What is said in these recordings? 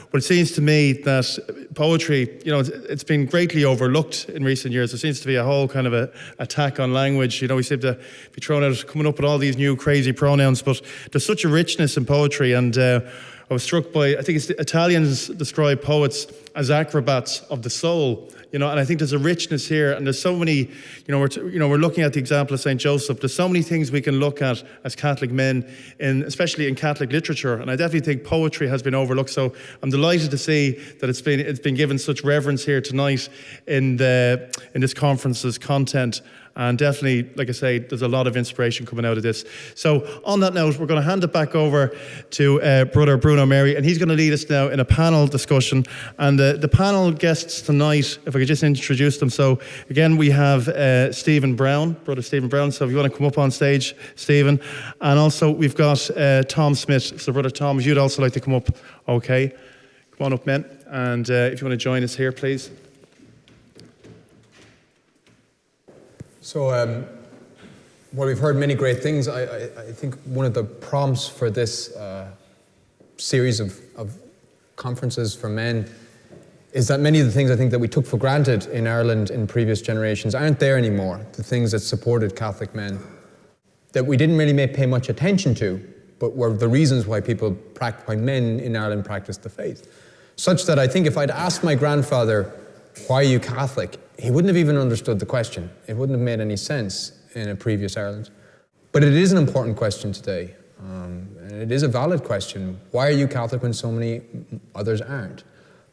But it seems to me that poetry, it's been greatly overlooked in recent years. There seems to be a whole kind of a attack on language. We seem to be coming up with all these new crazy pronouns, but there's such a richness in poetry. And I was struck by, I think it's the Italians describe poets as acrobats of the soul. And I think there's a richness here, and there's so many, we're looking at the example of St. Joseph. There's so many things we can look at as Catholic men, especially in Catholic literature, and I definitely think poetry has been overlooked. So I'm delighted to see that it's been given such reverence here tonight in this conference's content. And definitely, like I say, there's a lot of inspiration coming out of this. So on that note, we're going to hand it back over to Brother Bruno Mary, and he's going to lead us now in a panel discussion. And the panel guests tonight, if I could just introduce them. So again, we have Stephen Browne, Brother Stephen Browne. So if you want to come up on stage, Stephen. And also we've got Tom Smith. So Brother Tom, if you'd also like to come up, okay. Come on up, men. And if you want to join us here, please. So, well, we've heard many great things. I think one of the prompts for this series of conferences for men is that many of the things I think that we took for granted in Ireland in previous generations aren't there anymore. The things that supported Catholic men, that we didn't really pay much attention to, but were the reasons why why men in Ireland practiced the faith. Such that I think if I'd asked my grandfather, "Why are you Catholic?" he wouldn't have even understood the question. It wouldn't have made any sense in a previous Ireland. But it is an important question today. And it is a valid question. Why are you Catholic when so many others aren't?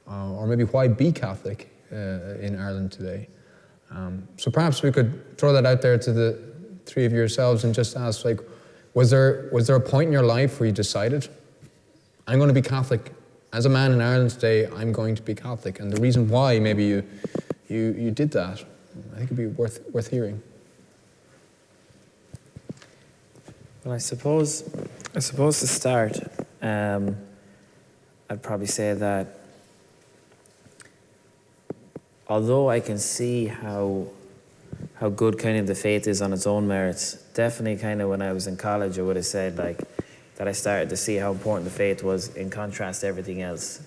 Or maybe why be Catholic in Ireland today? So perhaps we could throw that out there to the three of yourselves and just ask, was there a point in your life where you decided, I'm going to be Catholic? As a man in Ireland today, I'm going to be Catholic. And the reason why maybe you did that, I think it'd be worth hearing. Well, I suppose to start, I'd probably say that although I can see how good kind of the faith is on its own merits, definitely kind of when I was in college, I would have said that I started to see how important the faith was in contrast to everything else,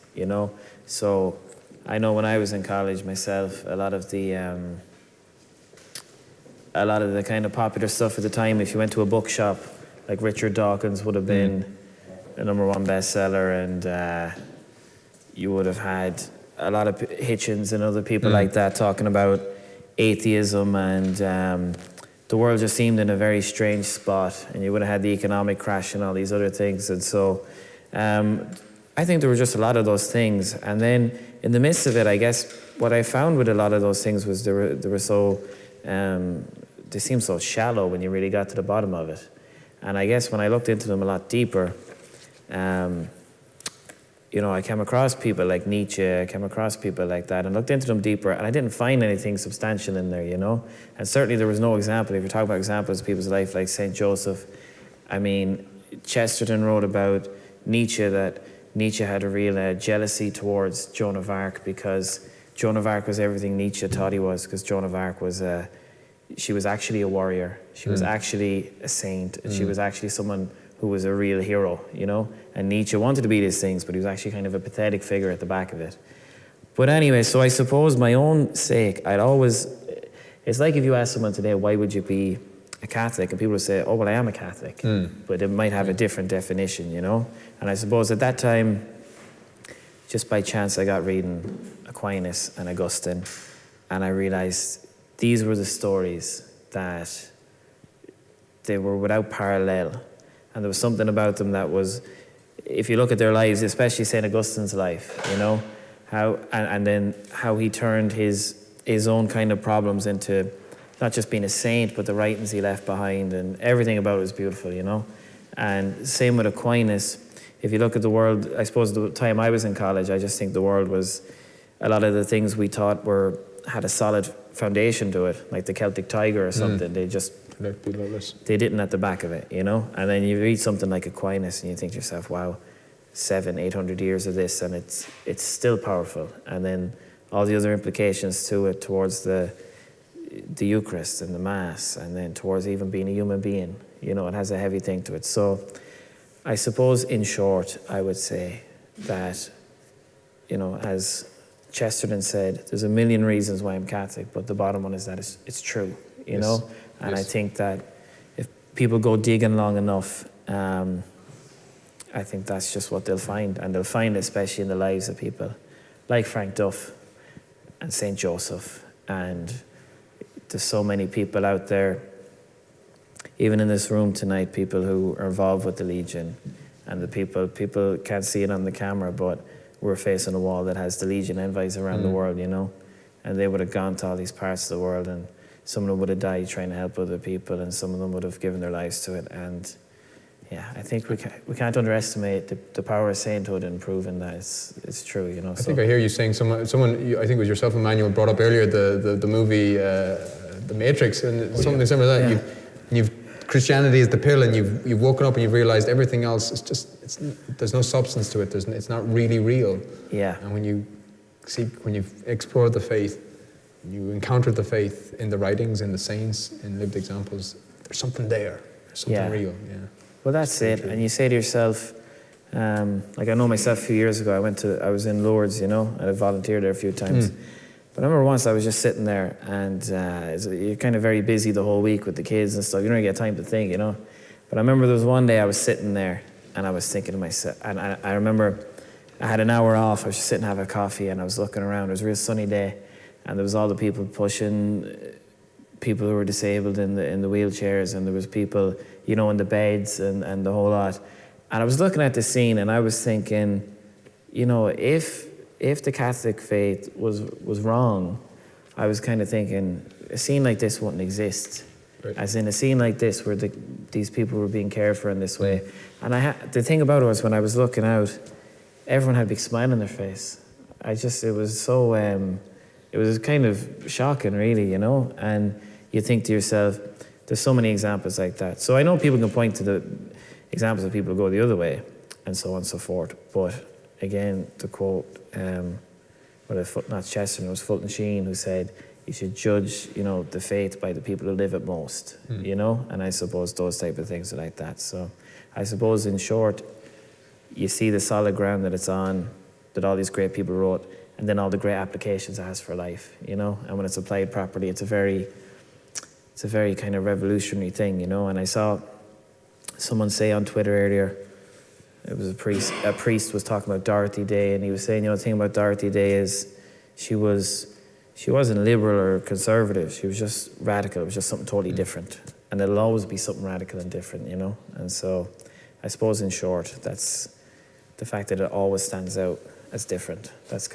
So I know when I was in college myself, a lot of the kind of popular stuff at the time, if you went to a bookshop, like Richard Dawkins would have been a #1 bestseller, and you would have had a lot of Hitchens and other people like that talking about atheism, and the world just seemed in a very strange spot, and you would have had the economic crash and all these other things. And so I think there were just a lot of those things. And then in the midst of it, I guess what I found with a lot of those things was they seemed so shallow when you really got to the bottom of it. And I guess when I looked into them a lot deeper, I came across people like Nietzsche, I came across people like that, and looked into them deeper, and I didn't find anything substantial in there, And certainly there was no example. If you're talking about examples of people's life like St. Joseph, I mean, Chesterton wrote about Nietzsche, that Nietzsche had a real jealousy towards Joan of Arc, because Joan of Arc was everything Nietzsche thought he was, because Joan of Arc was she was actually a warrior. She was actually a saint, and she was actually someone who was a real hero, And Nietzsche wanted to be these things, but he was actually kind of a pathetic figure at the back of it. But anyway, so I suppose my own sake, it's like if you ask someone today, why would you be a Catholic? And people would say, oh, well, I am a Catholic. But it might have a different definition, And I suppose at that time, just by chance, I got reading Aquinas and Augustine, and I realized these were the stories that they were without parallel. And there was something about them that was, if you look at their lives, especially St. Augustine's life, how he turned his own kind of problems into not just being a saint, but the writings he left behind, and everything about it was beautiful, And same with Aquinas. If you look at the world, I suppose the time I was in college, I just think the world was, a lot of the things we thought had a solid foundation to it, like the Celtic Tiger or something. They didn't at the back of it, And then you read something like Aquinas and you think to yourself, wow, 700-800 years of this, and it's still powerful. And then all the other implications to it towards the Eucharist and the Mass, and then towards even being a human being. It has a heavy thing to it. So I suppose, in short, I would say that as Chesterton said, there's a million reasons why I'm Catholic, but the bottom one is that it's true, you know? And I think that if people go digging long enough, I think that's just what they'll find. And they'll find it especially in the lives of people like Frank Duff and St. Joseph. And there's so many people out there, even in this room tonight, people who are involved with the Legion. And the people can't see it on the camera, but we're facing a wall that has the Legion envoys around the world, you know? And they would have gone to all these parts of the world, and some of them would have died trying to help other people, and some of them would have given their lives to it. And yeah, I think we can't underestimate the power of sainthood in proving that it's true, you know. I think I hear you saying someone I think it was yourself, Emmanuel, brought up earlier the movie The Matrix, and something similar to that. You've Christianity is the pill, and you've woken up and you've realized everything else is just there's no substance to it. It's not really real. Yeah. And when you've explored the faith, you encountered the faith in the writings, in the saints, in lived examples, there's something there. There's something real. Yeah. Well, that's it. And you say to yourself, like I know myself a few years ago, I was in Lourdes, you know, and I volunteered there a few times. But I remember once I was just sitting there, and you're kind of very busy the whole week with the kids and stuff. You don't really get time to think, you know. But I remember there was one day I was sitting there, and I was thinking to myself, and I remember I had an hour off. I was just sitting having a coffee, and I was looking around. It was a real sunny day, and there was all the people pushing, people who were disabled in the wheelchairs, and there was people, you know, in the beds and the whole lot. And I was looking at the scene, and I was thinking, you know, if the Catholic faith was wrong, I was kind of thinking a scene like this wouldn't exist. Right. As in a scene like this where these people were being cared for in this way. And the thing about it was, when I was looking out, everyone had a big smile on their face. It was so, it was kind of shocking, really, you know? And you think to yourself, there's so many examples like that. So I know people can point to the examples of people who go the other way, and so on and so forth. But again, to quote, not Chesterton, it was Fulton Sheen who said, you should judge, you know, the faith by the people who live it most, you know? And I suppose those type of things are like that. So I suppose, in short, you see the solid ground that it's on, that all these great people wrote, and then all the great applications it has for life, you know? And when it's applied properly, it's a very kind of revolutionary thing, you know? And I saw someone say on Twitter earlier, it was a priest was talking about Dorothy Day, and he was saying, you know, the thing about Dorothy Day is she wasn't liberal or conservative, she was just radical. It was just something totally different. And it'll always be something radical and different, you know? And so I suppose, in short, that's the fact that it always stands out as different. That's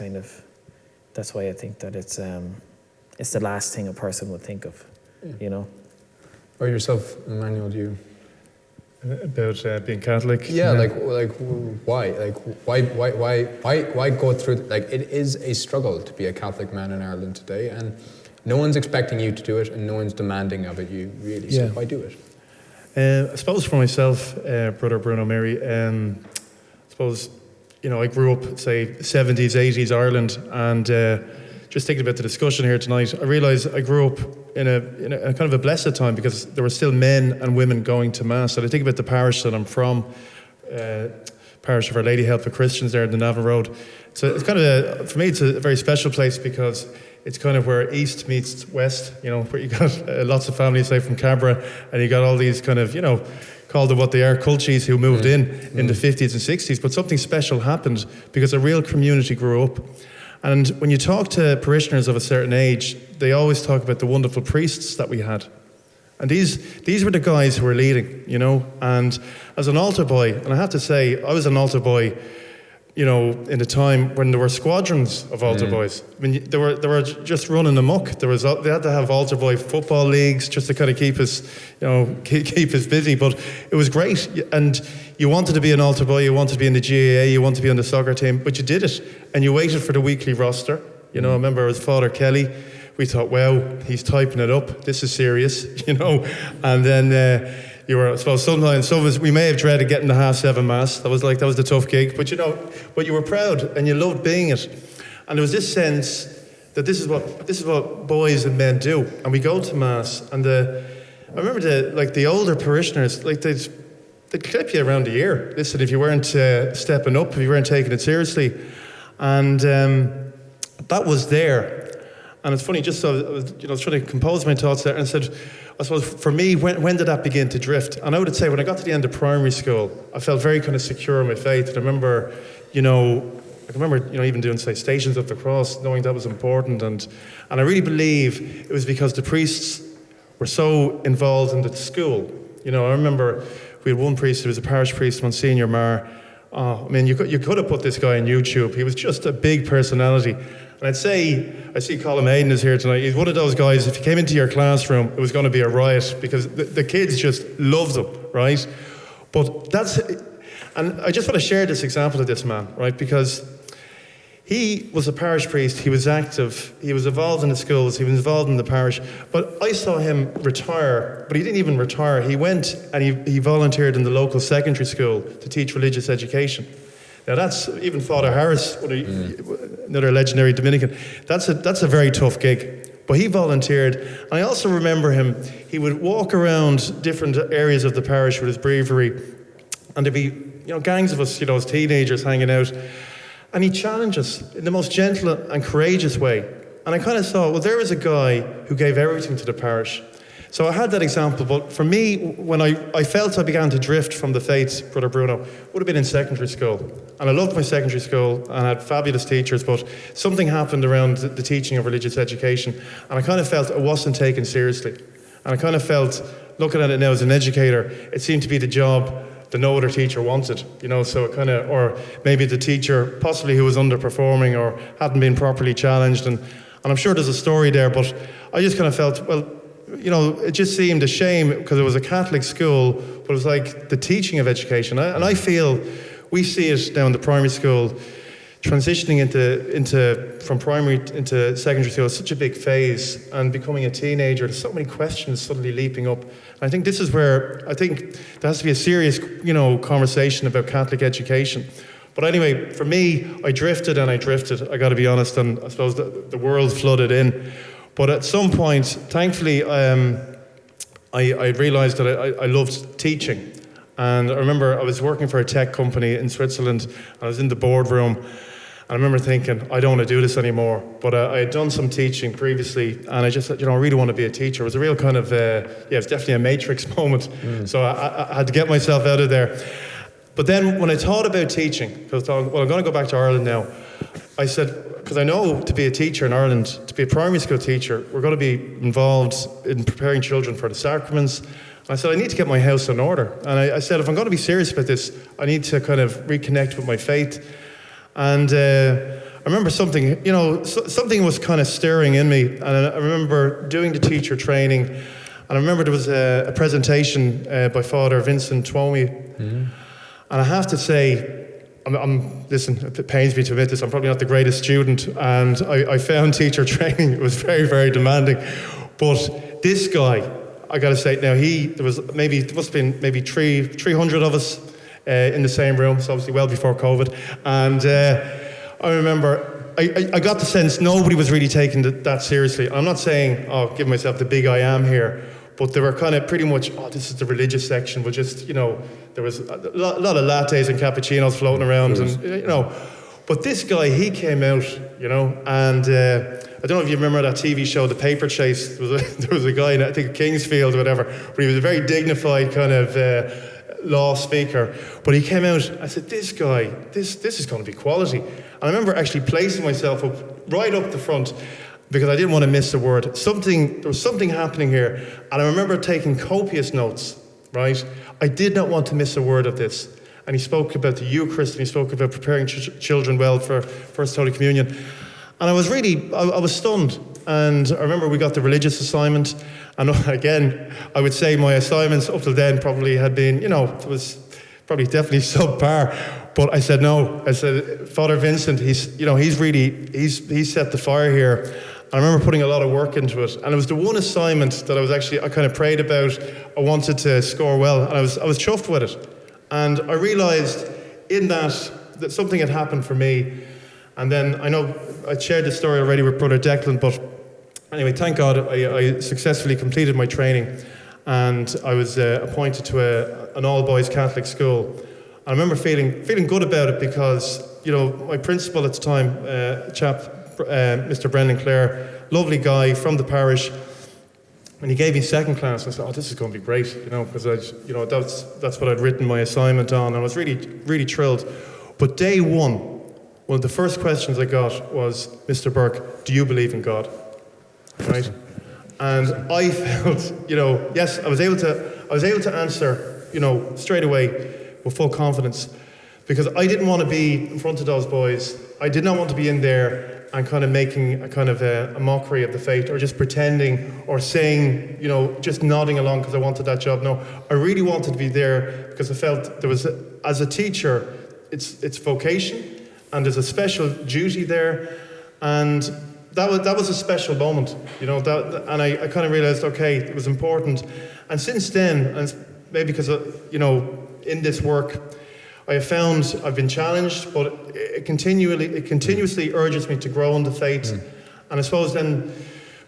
why I think that it's the last thing a person would think of, you know? Or yourself, Emmanuel, do you... About being Catholic? Yeah, like why? Like why go through? Like, it is a struggle to be a Catholic man in Ireland today, and no one's expecting you to do it, and no one's demanding of it. You really. So why do it? I suppose for myself, Brother Bruno, Mary. I suppose, you know, I grew up, say, 70s, 80s Ireland, and just thinking about the discussion here tonight, I realised I grew up in a kind of a blessed time, because there were still men and women going to Mass. And I think about the parish that I'm from, parish of Our Lady Help of Christians there in the Navan Road. So it's kind of, for me, it's a very special place, because it's kind of where East meets West, you know, where you got lots of families, say, from Cabra, and you got all these kind of, you know, called them what they are, culchies who moved in the 50s and 60s. But something special happened, because a real community grew up. And when you talk to parishioners of a certain age, they always talk about the wonderful priests that we had. And these were the guys who were leading, you know. And as an altar boy, and I have to say, I was an altar boy, you know, in the time when there were squadrons of altar boys. I mean, they were just running amok. They had to have altar boy football leagues just to kind of keep us, you know, keep us busy. But it was great. And you wanted to be an altar boy, you wanted to be in the GAA, you wanted to be on the soccer team, but you did it. And you waited for the weekly roster. You know, I remember it was Father Kelly. We thought, wow, he's typing it up. This is serious, you know. And then you were, I suppose, sometimes some of us, we may have dreaded getting the 7:30 Mass. That was the tough gig. But, you know, but you were proud and you loved being it. And there was this sense that this is what boys and men do. And we go to Mass, and I remember the older parishioners, like they'd clip you around the ear. Listen, if you weren't stepping up, if you weren't taking it seriously. And that was there. And it's funny, just so I was trying to compose my thoughts there, and I said, I suppose for me, when did that begin to drift? And I would say when I got to the end of primary school, I felt very kind of secure in my faith. And I remember, even doing, say, Stations of the Cross, knowing that was important. And I really believe it was because the priests were so involved in the school. I remember we had one priest who was a parish priest, Monsignor Marr. Oh, I mean, you could have put this guy on YouTube. He was just a big personality. And I'd say, I see Colin Hayden is here tonight. He's one of those guys, if you came into your classroom, it was going to be a riot because the kids just loved him, right? But and I just want to share this example of this man, right? Because he was a parish priest, he was active, he was involved in the schools, he was involved in the parish, but I saw him retire, but he didn't even retire. He went and he volunteered in the local secondary school to teach religious education. Now that's, even Father Harris, another legendary Dominican, that's a very tough gig. But he volunteered, and I also remember him, he would walk around different areas of the parish with his breviary, and there'd be gangs of us, as teenagers hanging out, and he'd challenge us in the most gentle and courageous way. And I kind of saw, well, there is a guy who gave everything to the parish. So I had that example, but for me, when I felt I began to drift from the faith, Brother Bruno, would have been in secondary school. And I loved my secondary school, and I had fabulous teachers, but something happened around the teaching of religious education, and I kind of felt it wasn't taken seriously. And I kind of felt, looking at it now as an educator, it seemed to be the job that no other teacher wanted, so it kind of, or maybe the teacher possibly who was underperforming or hadn't been properly challenged, and I'm sure there's a story there, but I just kind of felt, well, it just seemed a shame because it was a Catholic school, but it was like the teaching of education. And I feel we see it now in the primary school, transitioning from primary into secondary school is such a big phase, and becoming a teenager, there's so many questions suddenly leaping up. And I think this is where I think there has to be a serious, conversation about Catholic education. But anyway, for me, I drifted, I got to be honest, and I suppose the world flooded in. But at some point, thankfully, I realised that I loved teaching. And I remember I was working for a tech company in Switzerland. I was in the boardroom. And I remember thinking, I don't want to do this anymore. But I had done some teaching previously. And I just said, I really want to be a teacher. It was a real kind of, it was definitely a matrix moment. So I had to get myself out of there. But then when I thought about teaching, because I thought, well, I'm going to go back to Ireland now. I said, because I know to be a teacher in Ireland, to be a primary school teacher, we're going to be involved in preparing children for the sacraments. And I said, I need to get my house in order. And I said, if I'm going to be serious about this, I need to kind of reconnect with my faith. And I remember something, something was kind of stirring in me. And I remember doing the teacher training. And I remember there was a presentation by Father Vincent Twomey. Mm-hmm. And I have to say, listen, it pains me to admit this, I'm probably not the greatest student, and I found teacher training, it was very, very demanding. But this guy, I got to say, now there must have been maybe 300 of us in the same room, so obviously well before COVID. And I remember, I got the sense nobody was really taking that seriously. I'm not saying, give myself the big I am here, but they were kind of pretty much, this is the religious section. We'll just, there was a lot of lattes and cappuccinos floating around, and But this guy, he came out, and I don't know if you remember that TV show, The Paper Chase. There was a guy, I think Kingsfield or whatever, but he was a very dignified kind of law speaker. But he came out. I said, this guy, this is going to be quality. And I remember actually placing myself right up the front, because I didn't want to miss a word. There was something happening here. And I remember taking copious notes, right? I did not want to miss a word of this. And he spoke about the Eucharist, and he spoke about preparing children well for First Holy Communion. And I was I was stunned. And I remember we got the religious assignment. And again, I would say my assignments up till then probably had been, it was probably definitely subpar. But I said, no. I said, Father Vincent, he's set the fire here. I remember putting a lot of work into it, and it was the one assignment that I kind of prayed about. I wanted to score well, and I was chuffed with it. And I realised in that something had happened for me. And then I know I shared this story already with Brother Declan, but anyway, thank God I successfully completed my training, and I was appointed to an all-boys Catholic school. I remember feeling good about it because my principal at the time, Mr. Brendan Clare, lovely guy from the parish, and he gave me second class. I said, "Oh, this is going to be great," because that's what I'd written my assignment on, and I was really, really thrilled. But day one of the first questions I got was, "Mr. Burke, do you believe in God?" Right? And I felt, yes, I was able to answer, straight away with full confidence, because I didn't want to be in front of those boys. I did not want to be in there and kind of making a kind of a mockery of the faith, or just pretending, or saying, just nodding along because I wanted that job. No, I really wanted to be there because I felt there was, as a teacher, it's vocation, and there's a special duty there, and that was a special moment, and I kind of realized, okay, it was important. And since then, and maybe because in this work, I have found I've been challenged, but it continuously urges me to grow in the faith. And I suppose then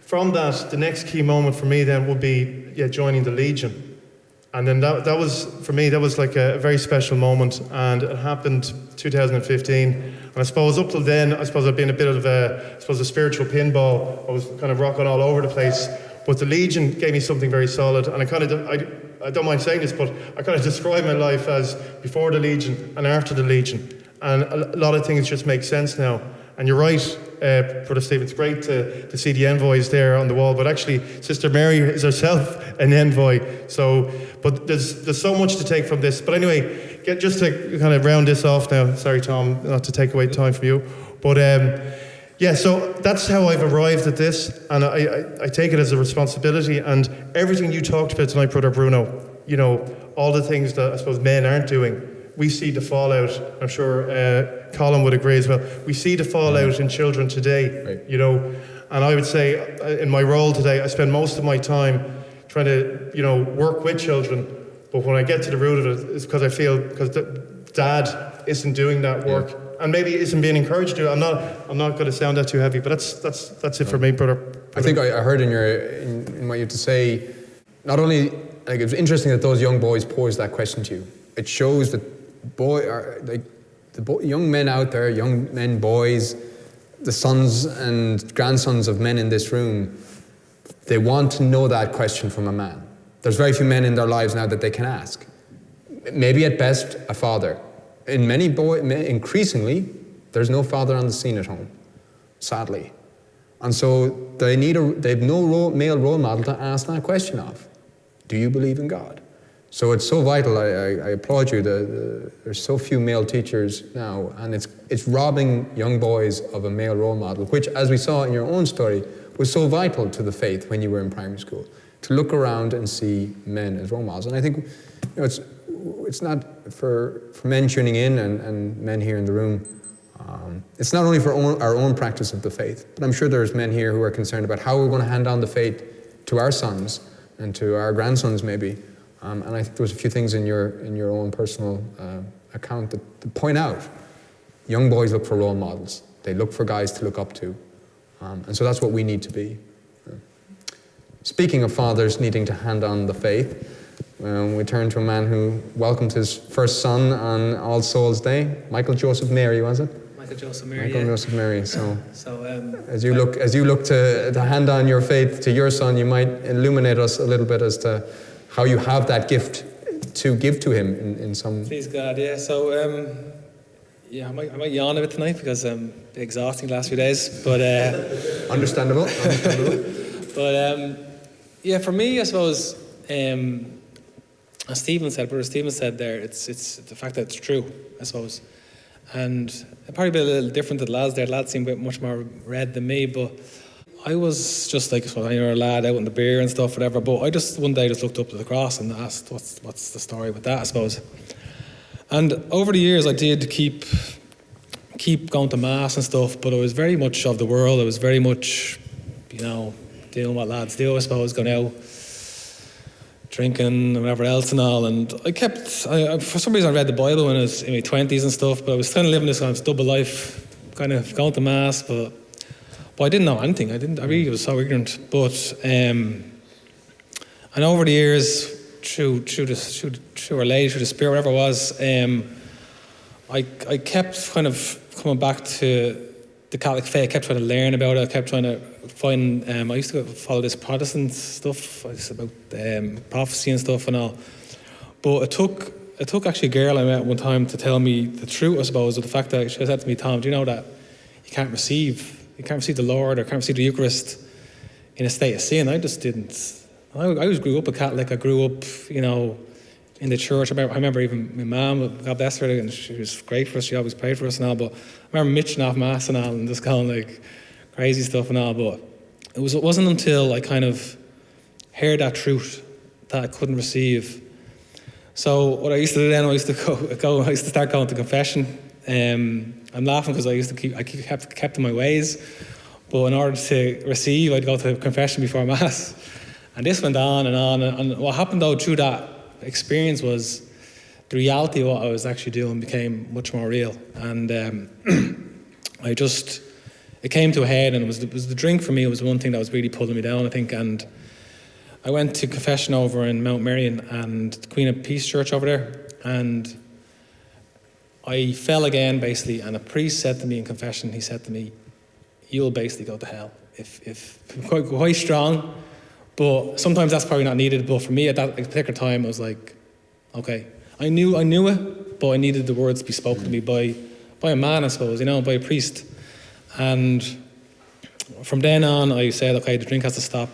from that, the next key moment for me then would be joining the Legion. And then that was, for me, that was like a very special moment, and it happened 2015. And I suppose up till then, I've been a bit of a spiritual pinball. I was kind of rocking all over the place. But the Legion gave me something very solid, and I don't mind saying this, but I kind of describe my life as before the Legion and after the Legion. And a lot of things just make sense now. And you're right, Brother Stephen, it's great to see the envoys there on the wall, but actually Sister Mary is herself an envoy. So, but there's so much to take from this. But anyway, just to kind of round this off now, sorry Tom, not to take away time from you, but so that's how I've arrived at this, and I take it as a responsibility. And everything you talked about tonight, Brother Bruno, all the things that I suppose men aren't doing, we see the fallout. I'm sure Colin would agree as well. We see the fallout in children today, right. And I would say in my role today, I spend most of my time trying to, work with children. But when I get to the root of it, it's because I feel, because Dad isn't doing that work. Yeah. And maybe isn't being encouraged to. I'm not going to sound that too heavy, but that's it for me, brother. I think I heard in what you had to say, not only, like, it was interesting that those young boys posed that question to you. It shows that young men out there, young men, boys, the sons and grandsons of men in this room, they want to know that question from a man. There's very few men in their lives now that they can ask. Maybe at best a father. In increasingly, there's no father on the scene at home, sadly. And so they have no male role model to ask that question of. Do you believe in God? So it's so vital. I applaud you. There's so few male teachers now, and it's robbing young boys of a male role model, which, as we saw in your own story, was so vital to the faith when you were in primary school, to look around and see men as role models. And I think it's not for men tuning in and men here in the room. It's not only for our own practice of the faith, but I'm sure there's men here who are concerned about how we're going to hand on the faith to our sons and to our grandsons maybe. And I think there was a few things in your own personal account that point out young boys look for role models. They look for guys to look up to. And so that's what we need to be. Speaking of fathers needing to hand on the faith, we turn to a man who welcomed his first son on All Souls Day. Michael Joseph Mary, was it? Michael Joseph Mary. Michael Joseph Mary. So as you yeah. look to hand on your faith to your son, you might illuminate us a little bit as to how you have that gift to give to him in some. Please God, yeah. So I might yawn a bit tonight because exhausting the last few days, but understandable. But for me, I suppose. As Brother Stephen said there, it's the fact that it's true, I suppose. And it'd probably be a little different to the lads there. The lads seem a bit much more read than me, but I was just like, you're a lad out in the beer and stuff, whatever, but I just one day looked up to the cross and asked, what's the story with that, I suppose. And over the years I did keep going to Mass and stuff, but I was very much of the world. I was very much, doing what lads do, I suppose, going out, drinking and whatever else and all, and I for some reason I read the Bible when I was in my 20s and stuff, but I was kind of living this kind of double life, kind of going to Mass, but I didn't know anything. I really was so ignorant. But and over the years, through Our Lady, through the Spirit, whatever it was, I kept kind of coming back to the Catholic faith, I kept trying to learn about it. I kept trying to find. I used to follow this Protestant stuff. It's about prophecy and stuff and all. But it took actually a girl I met one time to tell me the truth, I suppose, of the fact that she said to me, Tom, do you know that you can't receive the Lord or can't receive the Eucharist in a state of sin? I just didn't. I always grew up a Catholic. I grew up, in the church. I remember even my mum, God bless her, and she was great for us. She always prayed for us and all. But I remember mitching off mass and all, and just going like crazy stuff and all. But it wasn't until I kind of heard that truth that I couldn't receive. So what I used to do then, I used to start going to confession. I'm laughing because I kept in my ways. But in order to receive, I'd go to confession before mass. And this went on and on. And what happened though through that experience was the reality of what I was actually doing became much more real. And it came to a head, and it was the drink for me. It was one thing that was really pulling me down, I think. And I went to confession over in Mount Merion and the Queen of Peace Church over there. And I fell again, basically. And a priest said to me in confession, he said to me, you'll basically go to hell. If quite strong. But sometimes that's probably not needed. But for me at that particular time, I was like, okay, I knew it, but I needed the words to be spoken to me by a man, I suppose, by a priest. And from then on, I said, okay, the drink has to stop.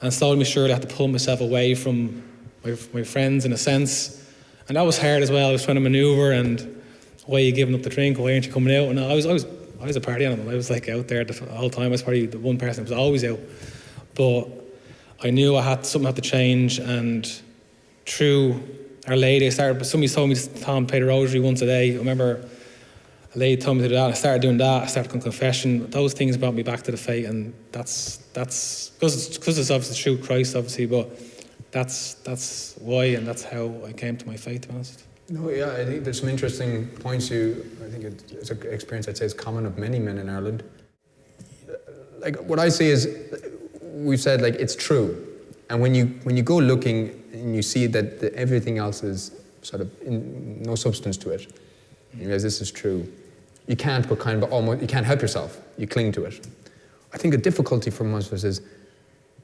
And slowly but surely I had to pull myself away from my friends in a sense. And that was hard as well. I was trying to maneuver, and why are you giving up the drink? Why aren't you coming out? And I was a party animal. I was like out there the whole time. I was probably the one person who was always out. But I knew something had to change, and through Our Lady, somebody told me Tom pray the rosary once a day. I remember a lady told me to do that. I started doing that. I started going to confession. Those things brought me back to the faith, and that's because it's obviously through Christ, obviously, but that's why, and that's how I came to my faith, to be honest. No, yeah, I think there's some interesting points. I think it's an experience I'd say is common of many men in Ireland. Like what I see is, we've said like it's true, and when you go looking and you see that everything else is sort of no substance to it, you realize this is true. You can't you can't help yourself. You cling to it. I think the difficulty for most of us is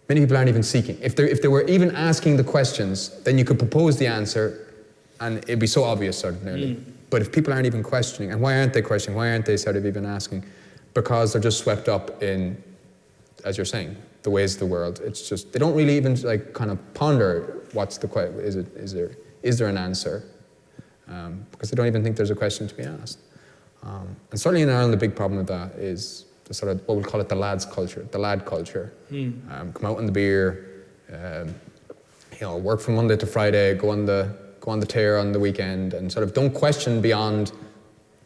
many people aren't even seeking. If they were even asking the questions, then you could propose the answer, and it'd be so obvious, sort of nearly. But if people aren't even questioning, and why aren't they questioning? Why aren't they sort of even asking? Because they're just swept up in, as you're saying, the ways of the world. It's just they don't really even like kind of ponder what's the question. Is there an answer? Because they don't even think there's a question to be asked. And certainly in Ireland, the big problem with that is the sort of what we'll call it the lad culture. Come out on the beer, work from Monday to Friday, go on the tear on the weekend, and sort of don't question beyond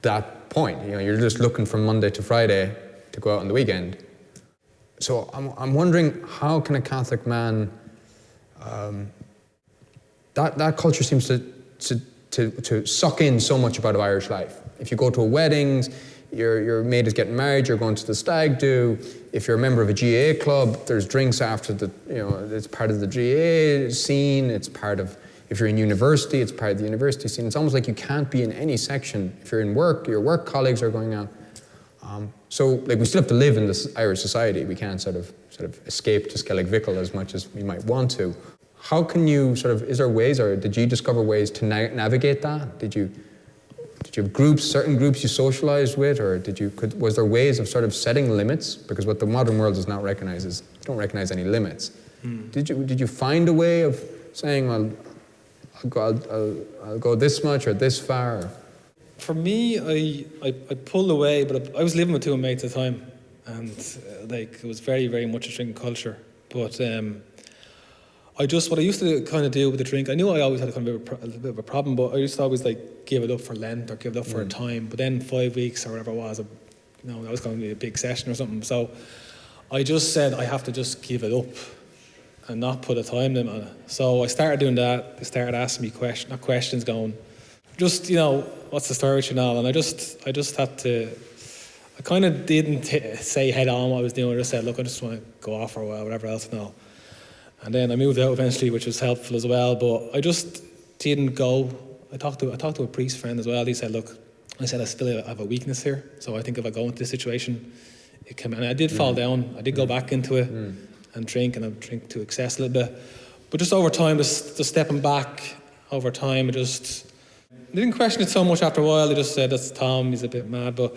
that point. You're just looking from Monday to Friday to go out on the weekend. So I'm wondering, how can a Catholic man, that culture seems to suck in so much about Irish life. If you go to a weddings, your mate is getting married, you're going to the stag do. If you're a member of a GAA club, there's drinks after it's part of the GAA scene, it's part of, if you're in university, it's part of the university scene. It's almost like you can't be in any section. If you're in work, your work colleagues are going out. So like we still have to live in this Irish society. We can't sort of escape to Skellig Vical as much as we might want to. How can you is there ways, or did you discover ways to navigate that? Did you have certain groups you socialized with, or was there ways of sort of setting limits? Because what the modern world does not recognize is, you don't recognize any limits. Did you find a way of saying, well, I'll go this much or this far? For me, I pulled away, but I was living with two mates at the time, and it was very, very much a drinking culture. But what I used to kind of do with the drink, I knew I always had a little bit of a problem, but I used to always give it up for Lent or give it up for a time. But then 5 weeks or whatever it was, that was going to be a big session or something. So I just said I have to just give it up and not put a time limit on it. So I started doing that. They started asking me questions, going, just what's the story with you now? And I just had to. I kind of didn't say head on what I was doing. I just said, look, I just want to go off or whatever else now. And then I moved out eventually, which was helpful as well. But I just didn't go. I talked to a priest friend as well. He said, look, I said I still have a weakness here. So I think if I go into this situation, it can. And I did fall down. I did go back into it and drink, and I drink to excess a little bit. But just over time, just stepping back over time, I didn't question it so much after a while. I just said, that's Tom, he's a bit mad. But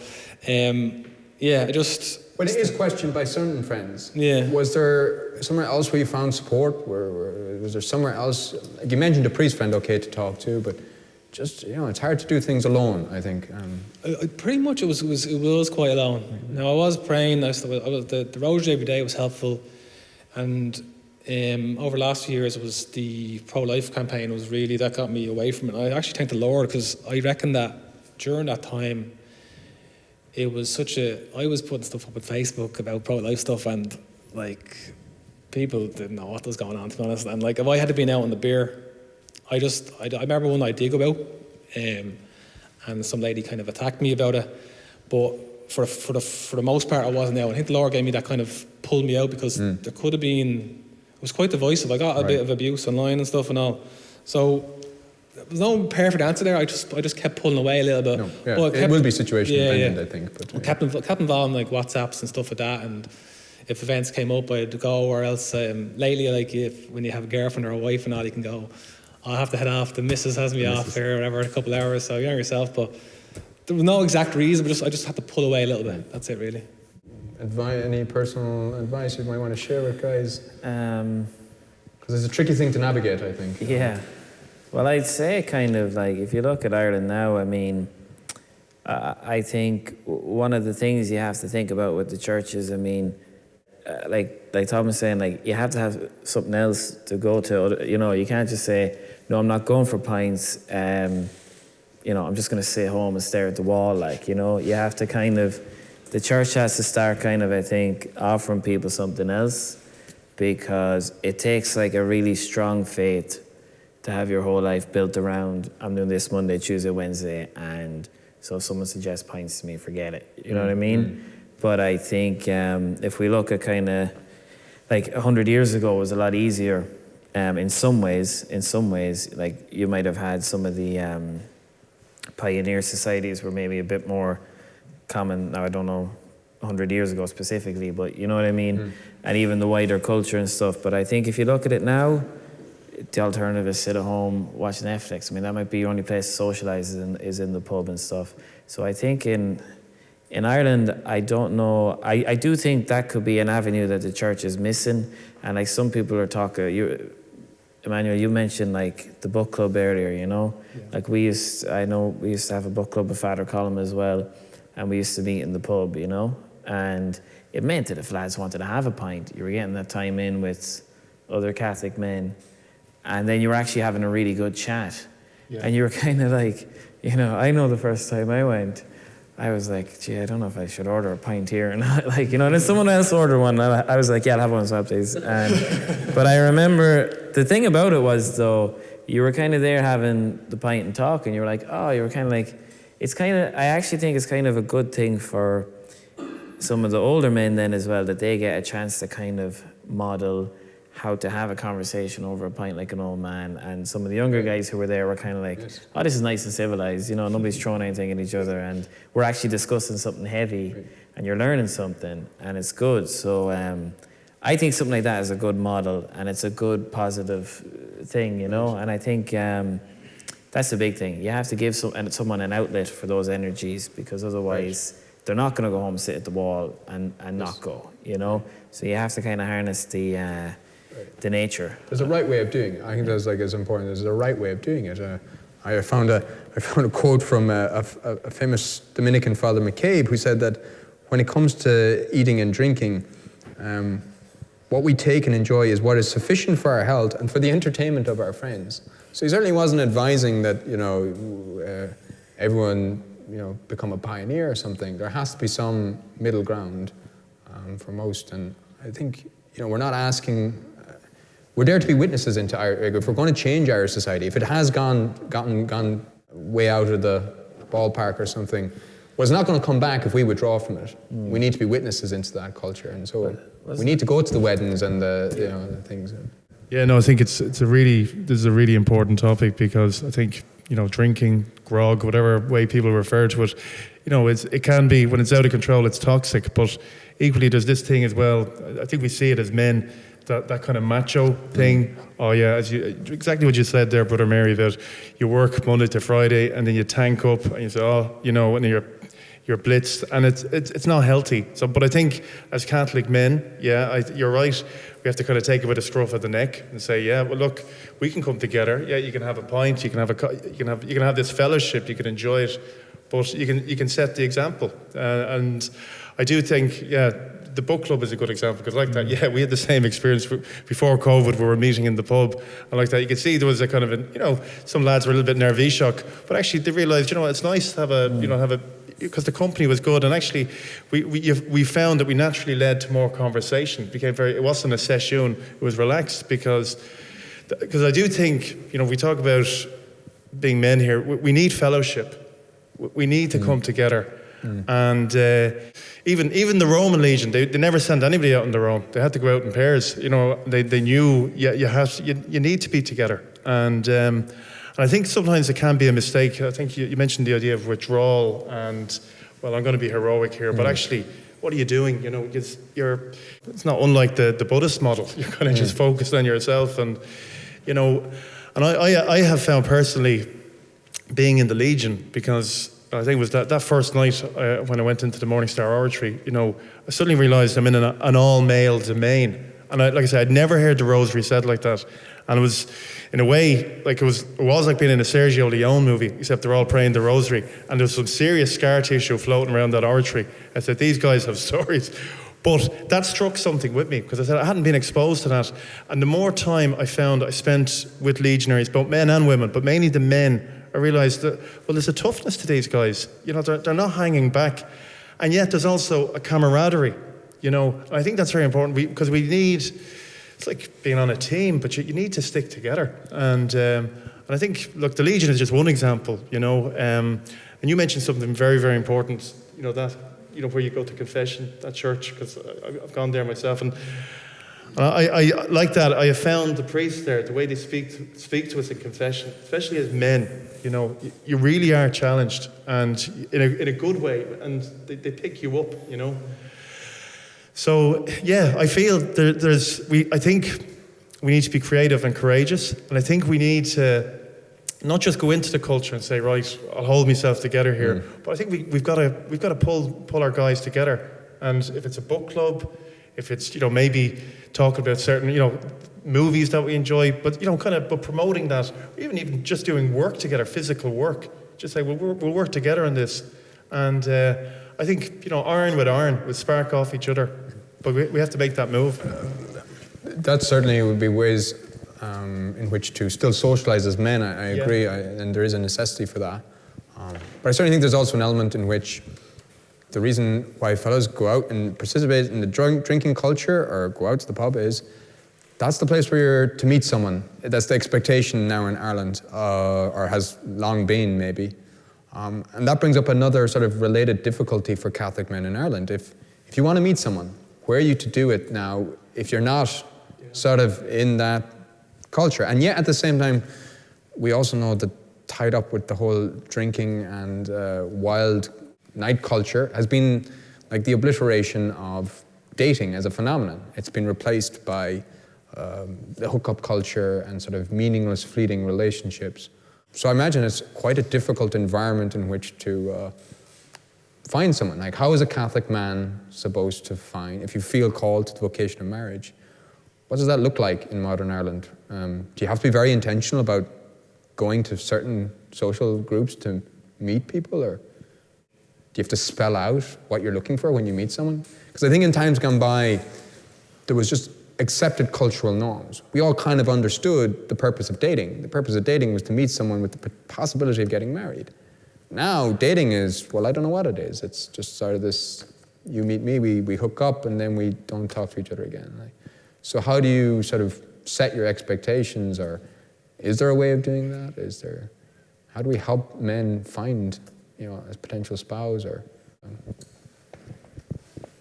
yeah, I just... But it is questioned by certain friends. Yeah. Was there somewhere else where you found support? Was there somewhere else? Like you mentioned a priest friend, okay to talk to, but just, it's hard to do things alone, I think. Pretty much it was quite alone. Now I was praying, the rosary every day was helpful, and over the last few years it was the pro-life campaign that got me away from it. I actually thank the Lord, because I reckon that during that time it was I was putting stuff up on Facebook about pro-life stuff, and like people didn't know what was going on, to be honest. And like if I had to been out on the beer, I remember one I did go out, and some lady kind of attacked me about it, but for the most part I wasn't out. I think the Lord gave me that kind of pulled me out, because there could have been, it was quite divisive. I got a bit of abuse online and stuff and all. So there was no perfect answer there. I just kept pulling away a little bit. No, yeah. Well, it will be situation dependent, I think. But kept involved in like WhatsApps and stuff like that, and if events came up, I'd go. Or else lately, like when you have a girlfriend or a wife and all, you can go, I'll have to head off. The missus has me off here or whatever, a couple of hours. So you're on yourself, but there was no exact reason. But I just had to pull away a little bit. That's it, really. Any personal advice you might want to share with guys? Because it's a tricky thing to navigate, I think. Yeah. Well, I'd say kind of like, if you look at Ireland now, I mean, I think one of the things you have to think about with the churches, I mean, like Tom was saying, like you have to have something else to go to. You can't just say, no, I'm not going for pints. I'm just going to sit home and stare at the wall. You have to kind of, the church has to start kind of, I think, offering people something else, because it takes like a really strong faith to have your whole life built around, I'm doing this Monday, Tuesday, Wednesday, and so if someone suggests pints to me, forget it. You know what I mean? But I think if we look at kind of, like 100 years ago was a lot easier in some ways, like you might have had some of the pioneer societies were maybe a bit more common. Now, I don't know 100 years ago specifically, but you know what I mean? And even the wider culture and stuff. But I think if you look at it now, the alternative is sit at home, watch Netflix. I mean, that might be your only place to socialise is in the pub and stuff. So I think in Ireland, I don't know. I do think that could be an avenue that the church is missing. And like some people are talking, Emmanuel, you mentioned like the book club earlier, Yeah. Like we used to have a book club with Father Colum as well. And we used to meet in the pub, And it meant that if lads wanted to have a pint, you were getting that time in with other Catholic men. And then you were actually having a really good chat. Yeah. And you were kind of like, I know the first time I went, I was like, gee, I don't know if I should order a pint here. And and then someone else ordered one. And I was like, yeah, I'll have one as well, please. But I remember the thing about it was, though, you were kind of there having the pint and talk, and you were like, you were kind of like, I actually think it's kind of a good thing for some of the older men then as well, that they get a chance to kind of model how to have a conversation over a pint like an old man. And some of the younger guys who were there were kind of like, oh, this is nice and civilized, nobody's throwing anything at each other, and we're actually discussing something heavy, and you're learning something, and it's good. So I think something like that is a good model, and it's a good positive thing, And I think that's the big thing. You have to give someone an outlet for those energies, because otherwise they're not going to go home, sit at the wall and not go, So you have to kind of harness the nature. There's a right way of doing it. I think that's as important. There's a right way of doing it. I found a quote from a famous Dominican Father McCabe, who said that when it comes to eating and drinking, what we take and enjoy is what is sufficient for our health and for the entertainment of our friends. So he certainly wasn't advising that everyone become a pioneer or something. There has to be some middle ground for most, and I think we're not asking. We're there to be witnesses into our. If we're going to change our society, if it has gone way out of the ballpark or something, well, it's not going to come back if we withdraw from it. We need to be witnesses into that culture, and so we need to go to the weddings and the things. Yeah, no, I think this is a really important topic, because I think drinking, grog, whatever way people refer to it. It can be, when it's out of control, it's toxic. But equally, there's this thing as well. I think we see it as men, that kind of macho thing. Oh yeah, exactly what you said there, Brother Mary, about you work Monday to Friday and then you tank up and you say, and you're blitzed, and it's not healthy. So, but I think as Catholic men, you're right. We have to kind of take it with a scruff of the neck and say, well, look, we can come together. Yeah, you can have a pint, you can have this fellowship, you can enjoy it, but you can set the example. And I do think, the book club is a good example, because like that, we had the same experience before COVID. We were meeting in the pub, and like that, you could see there was a kind of some lads were a little bit nervous-shock, but actually they realised, it's nice to have a because the company was good, and actually we found that we naturally led to more conversation. It wasn't a session, it was relaxed, because I do think, we talk about being men here, we need fellowship. We need to come together. And even the Roman Legion, they never sent anybody out on their own. They had to go out in pairs. They knew you need to be together. And I think sometimes it can be a mistake. I think you mentioned the idea of withdrawal and, well, I'm going to be heroic here, but actually, what are you doing? It's not unlike the Buddhist model. You're kind of just focused on yourself, and I have found personally being in the Legion, because I think it was that first night when I went into the Morning Star Oratory, I suddenly realised I'm in an all-male domain. And like I said, I'd never heard the rosary said like that. And it was, in a way, like it was like being in a Sergio Leone movie, except they're all praying the rosary. And there was some serious scar tissue floating around that oratory. I said, these guys have stories. But that struck something with me, because I said I hadn't been exposed to that. And the more time I found I spent with legionaries, both men and women, but mainly the men, I realised that, well, there's a toughness to these guys. They're not hanging back. And yet there's also a camaraderie, I think that's very important, because we need, it's like being on a team, but you need to stick together. And I think, look, the Legion is just one example, and you mentioned something very, very important, where you go to confession, that church, because I've gone there myself, and I like that. I have found the priests there, the way they speak to us in confession, especially as men, you really are challenged, and in a good way, and they pick you up, So I feel I think we need to be creative and courageous, and I think we need to not just go into the culture and say, right, I'll hold myself together here, but I think we've got to pull our guys together. And if it's a book club, if it's maybe talking about certain movies that we enjoy, but but promoting that, or even just doing work together, physical work. Just say, we'll work together on this, and I think iron with iron will spark off each other, but we have to make that move. That certainly would be ways in which to still socialise as men. I agree, and there is a necessity for that. But I certainly think there's also an element in which the reason why fellows go out and participate in the drinking culture or go out to the pub is that's the place where you're to meet someone. That's the expectation now in Ireland, or has long been maybe. And that brings up another sort of related difficulty for Catholic men in Ireland. If you want to meet someone, where are you to do it now if you're not sort of in that culture? And yet at the same time, we also know that tied up with the whole drinking and wild night culture has been like the obliteration of dating as a phenomenon. It's been replaced by the hookup culture and sort of meaningless, fleeting relationships. So I imagine it's quite a difficult environment in which to find someone. Like, how is a Catholic man supposed to find, if you feel called to the vocation of marriage, what does that look like in modern Ireland? Do you have to be very intentional about going to certain social groups to meet people, or do you have to spell out what you're looking for when you meet someone? Because I think in times gone by, there was just accepted cultural norms. We all kind of understood the purpose of dating. The purpose of dating was to meet someone with the possibility of getting married. Now, dating is, well, I don't know what it is. It's just sort of this, you meet me, we hook up, and then we don't talk to each other again. So how do you sort of set your expectations, or is there a way of doing that? How do we help men find, a potential spouse, or?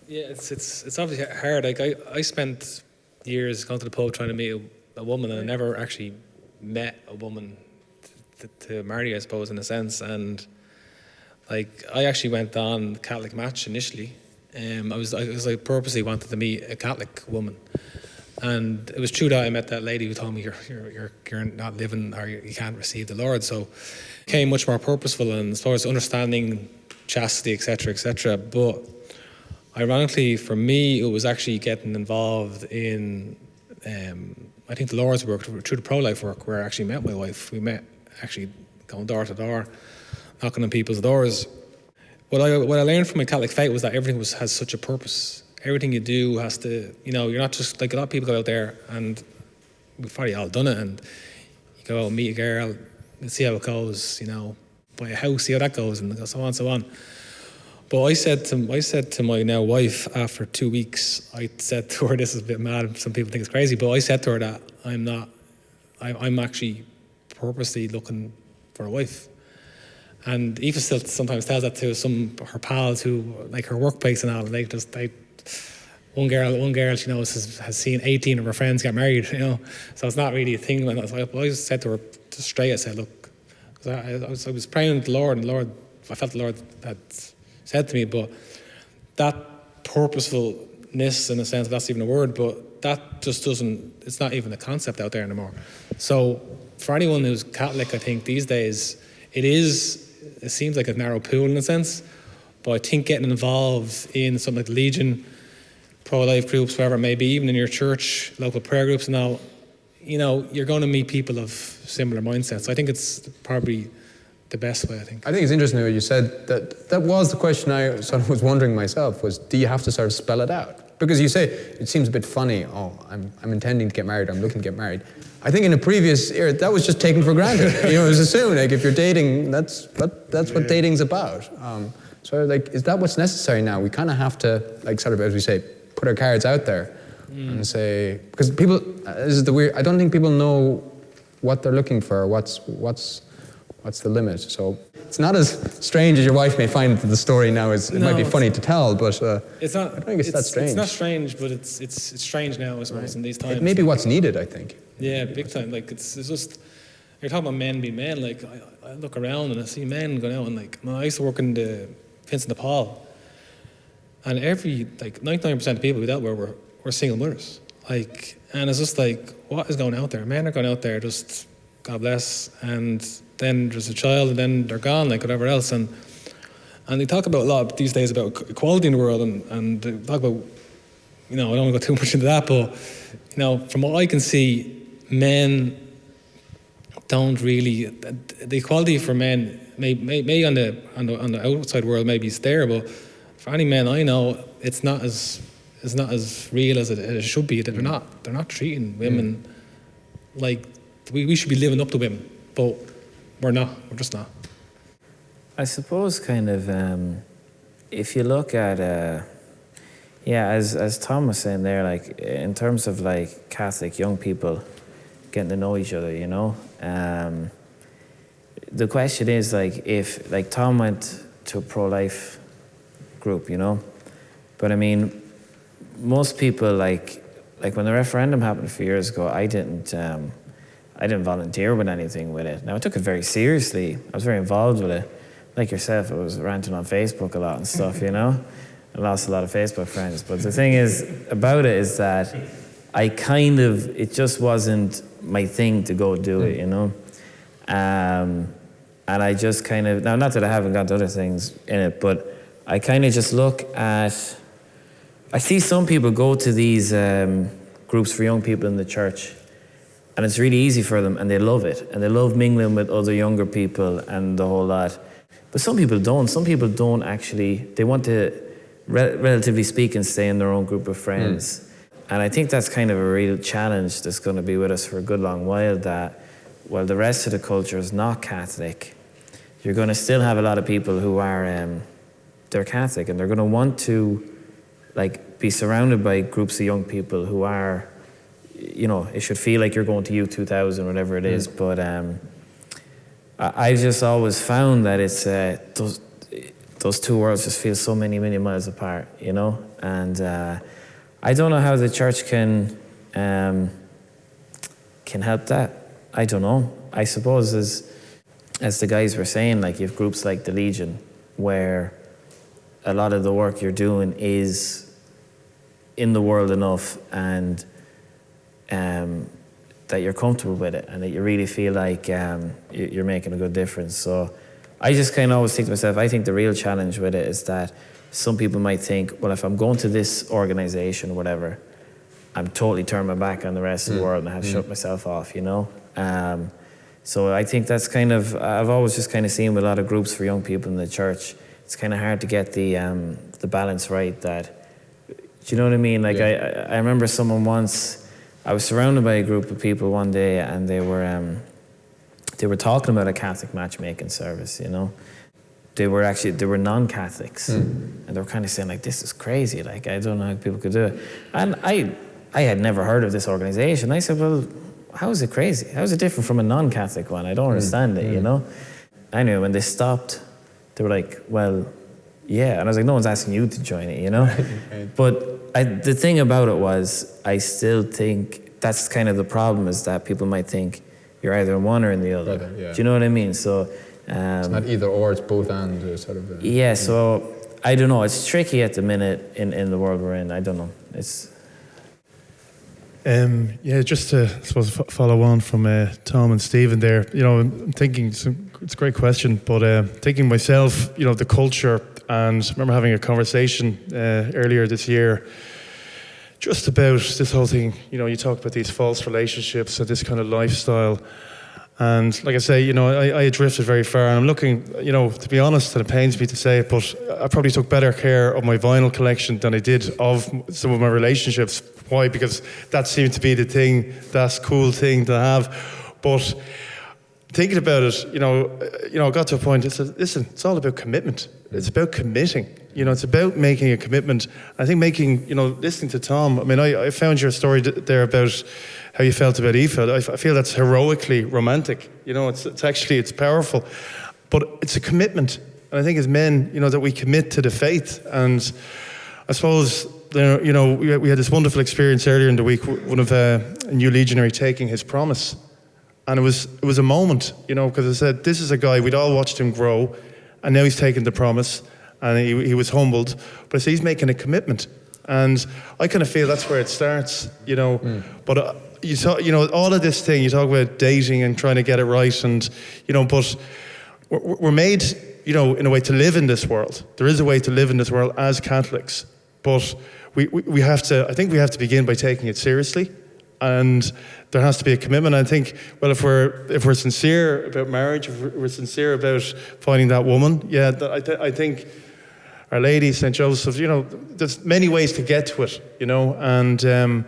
Yeah, it's obviously hard. Like I spent years going to the pub trying to meet a woman, and I never actually met a woman to marry, I suppose, in a sense. And like, I actually went on Catholic Match initially. I purposely wanted to meet a Catholic woman, and it was true that I met that lady who told me you're not living, or you can't receive the Lord. So it became much more purposeful, and as far as understanding chastity, etc. But ironically, for me, it was actually getting involved in, I think, the Lord's work through the pro-life work, where I actually met my wife. We met actually going door to door, knocking on people's doors. What I learned from my Catholic faith was that everything has such a purpose. Everything you do has to, you're not just, like, a lot of people go out there, and we've probably all done it, and you go out and meet a girl and see how it goes, buy a house, see how that goes, and so on and so on. But I said to my now wife after 2 weeks, I said to her, this is a bit mad, some people think it's crazy, but I said to her that I'm actually purposely looking for a wife. And Eva still sometimes tells that to her pals who, like, her workplace and all. One girl she knows has seen 18 of her friends get married. So it's not really a thing. And I just said to her just straight. I said, look, 'cause I was praying to the Lord, and I felt the Lord had said to me, but that purposefulness, in a sense, if that's even a word, but that just doesn't. It's not even a concept out there anymore. So for anyone who's Catholic, I think these days it seems like a narrow pool in a sense, but I think getting involved in something like Legion, pro-life groups, wherever it may be, even in your church, local prayer groups and all, you're going to meet people of similar mindsets. So I think it's probably the best way, I think. I think it's interesting what you said. That was the question I sort of was wondering myself, was do you have to sort of spell it out? Because you say, it seems a bit funny, I'm intending to get married, I'm looking to get married. I think in a previous era, that was just taken for granted. It was assumed, like, if you're dating, that's what dating's about. So, like, is that what's necessary now? We kind of have to, like, sort of, as we say, put our cards out there and say, because people, this is the weird, I don't think people know what they're looking for, what's the limit. So it's not as strange as your wife may find the story now. It might be funny to tell, but it's not, I don't think it's that strange. It's not strange, but it's strange now, I suppose, in these times. It may be what's needed, I think. Yeah, big time. Like, it's just, you're talking about men being men. Like, I look around and I see men going out, and, like, I used to work in the Vincent de Paul, and 99% of people we dealt with were single mothers. Like, and it's just like, what is going out there? Men are going out there, just God bless, and then there's a child, and then they're gone, like whatever else. And they talk about a lot these days about equality in the world, and they talk about, I don't want to go too much into that, but from what I can see, men don't really, the equality for men may on the outside world maybe it's there, but for any men I know, it's not as real as it should be. They're not treating women like we should be living up to women, but we're not. We're just not. I suppose kind of if you look at as Tom was saying there, like in terms of like Catholic young people getting to know each other, the question is like if like Tom went to a pro-life group, but I mean most people like when the referendum happened a few years ago, I didn't volunteer with anything with it. Now I took it very seriously. I was very involved with it. Like yourself, I was ranting on Facebook a lot and stuff, I lost a lot of Facebook friends. But the thing is about it is that it just wasn't my thing to go do it, and I just kind of, now not that I haven't got other things in it, but I kind of just look at, I see some people go to these groups for young people in the church, and it's really easy for them, and they love it, and they love mingling with other younger people and the whole lot. But some people don't. Some people don't actually, they want to, relatively speaking, stay in their own group of friends. And I think that's kind of a real challenge that's going to be with us for a good long while, that while the rest of the culture is not Catholic, you're going to still have a lot of people who are, they're Catholic, and they're going to want to like be surrounded by groups of young people who are, it should feel like you're going to Youth 2000, whatever it is. But I've just always found that it's those two worlds just feel so many miles apart, and I don't know how the church can help that. I don't know. I suppose as the guys were saying, like you have groups like the Legion, where a lot of the work you're doing is in the world enough, and that you're comfortable with it, and that you really feel like you're making a good difference. So I just kind of always think to myself, I think the real challenge with it is that some people might think, well, if I'm going to this organisation or whatever, I'm totally turning my back on the rest of the world and I have shut myself off, you know? So I think that's kind of, I've always just kind of seen with a lot of groups for young people in the church, it's kind of hard to get the balance right. That, do you know what I mean? Like I remember someone once, I was surrounded by a group of people one day, and they were talking about a Catholic matchmaking service, you know? They were non-Catholics, and they were kind of saying like, this is crazy, like I don't know how people could do it. And I had never heard of this organisation. I said, well, how is it crazy? How is it different from a non-Catholic one? I don't understand it, you know? Anyway, when they stopped, they were like, well, yeah. And I was like, no one's asking you to join it, you know? But the thing about it was, I still think that's kind of the problem, is that people might think you're either in one or in the other. Do you know what I mean? So it's not either or, it's both and sort of. Yeah, so I don't know. It's tricky at the minute in the world we're in. I don't know. It's... just to, I suppose, follow on from Tom and Stephen there, you know, I'm thinking, it's a great question, but thinking myself, you know, the culture, and I remember having a conversation earlier this year just about this whole thing, you know, you talk about these false relationships and this kind of lifestyle. And like I say, you know, I drifted very far, and I'm looking, you know, to be honest, and it pains me to say it, but I probably took better care of my vinyl collection than I did of some of my relationships. Why? Because that seemed to be the thing, that's cool thing to have. But thinking about it, you know, I got to a point, I said, listen, it's all about commitment. It's about committing. You know, it's about making a commitment. I think listening to Tom, I mean, I found your story there about how you felt about Aoife. I feel that's heroically romantic. You know, it's powerful. But it's a commitment. And I think as men, you know, that we commit to the faith. And I suppose, you know, we had this wonderful experience earlier in the week, one of a new legionary taking his promise. And it was a moment, you know, because I said, this is a guy, we'd all watched him grow, and now he's taken the promise, and he was humbled. But I said, he's making a commitment. And I kind of feel that's where it starts, you know. But you know, all of this thing, you talk about dating and trying to get it right, and, you know, but we're made, you know, in a way to live in this world. There is a way to live in this world as Catholics. But we have to, I think we have to begin by taking it seriously. And there has to be a commitment. I think, well, if we're sincere about marriage, if we're sincere about finding that woman, I think Our Lady, St. Joseph, you know, there's many ways to get to it, you know, and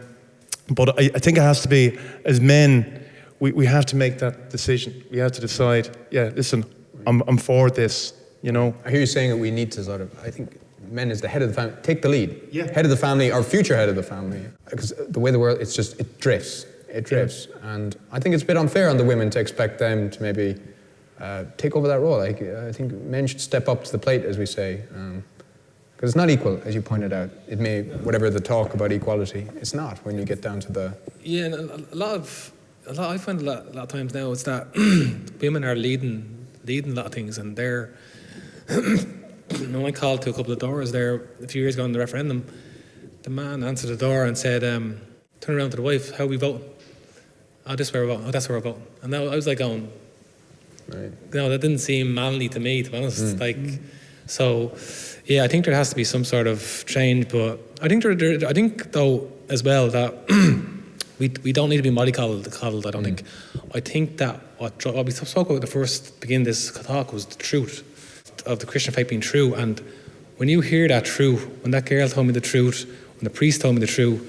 but I think it has to be, as men, we have to make that decision. We have to decide, yeah, listen, I'm for this, you know. I hear you saying that we need to sort of, I think, men as the head of the family, take the lead. Yeah. Head of the family, or future head of the family. Because the way the world, it drifts. Yeah. And I think it's a bit unfair on the women to expect them to maybe take over that role. I think men should step up to the plate, as we say. Because it's not equal, as you pointed out. It may, whatever the talk about equality, it's not when you get down to the... Yeah, and I find a lot of times now it's that women are leading a lot of things, and they're... When I called to a couple of doors there a few years ago on the referendum, the man answered the door and said, turn around to the wife, how are we voting? Oh, this is where we're voting. Oh, that's where we're voting. And now I was like going, Right. No, that didn't seem manly to me, to be honest. So, yeah, I think there has to be some sort of change, but I think I think though as well that we don't need to be mollycoddled. I don't think. I think that what we spoke about at the first beginning of this talk was the truth of the Christian faith being true. And when you hear that truth, when that girl told me the truth, when the priest told me the truth,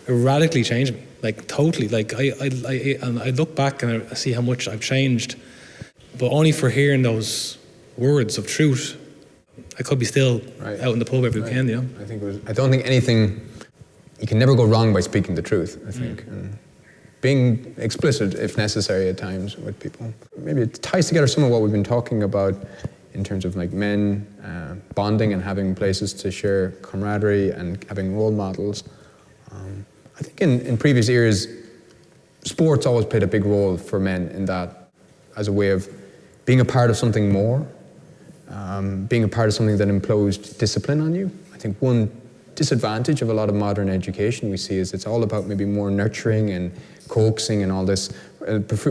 it radically changed me, like totally. Like I look back and I see how much I've changed, but only for hearing those words of truth. I could be still out in the pub every weekend, you know. I don't think anything. You can never go wrong by speaking the truth, I think. And being explicit, if necessary, at times with people. Maybe it ties together some of what we've been talking about in terms of like men bonding and having places to share camaraderie and having role models. I think in previous eras, sports always played a big role for men in that, as a way of being a part of something more, being a part of something that imposed discipline on you. I think one disadvantage of a lot of modern education we see is it's all about maybe more nurturing and coaxing and all this.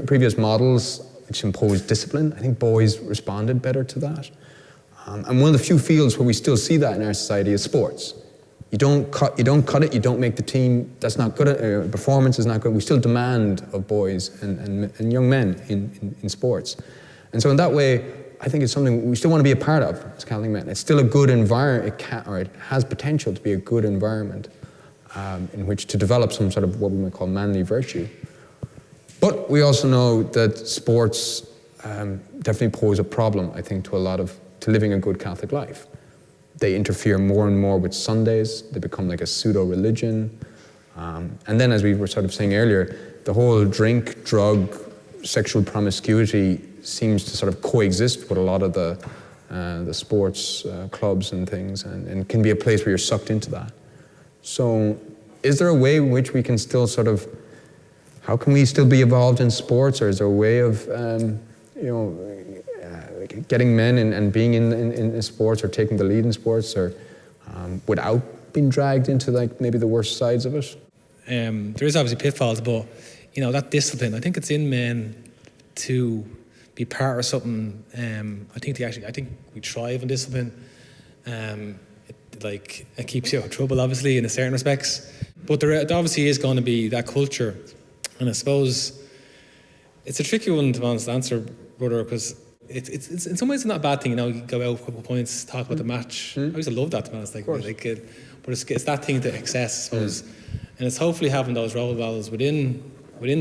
Previous models which imposed discipline, I think boys responded better to that. And one of the few fields where we still see that in our society is sports. You don't cut it, you don't make the team, that's not good, performance is not good. We still demand of boys and young men in sports. And so in that way, I think it's something we still want to be a part of as Catholic men. It's still a good environment, it has potential to be a good environment in which to develop some sort of what we might call manly virtue. But we also know that sports definitely pose a problem, I think, to living a good Catholic life. They interfere more and more with Sundays. They become like a pseudo-religion. And then, as we were sort of saying earlier, the whole drink, drug, sexual promiscuity seems to sort of coexist with a lot of the sports clubs and things, and can be a place where you're sucked into that. So is there a way in which we can still sort of, how can we still be involved in sports, or is there a way of, getting men and being in sports, or taking the lead in sports, or without being dragged into like maybe the worst sides of it? There is obviously pitfalls, but that discipline, I think it's in men to be part of something. I think we thrive in discipline. It keeps you out of trouble, obviously, in certain respects. But there obviously is going to be that culture, and I suppose it's a tricky one to answer, brother, because it's in some ways it's not a bad thing. You go out a couple of points, talk about the match. I used to love that, to be honest. But it's that thing to excess, I suppose, and it's hopefully having those role models within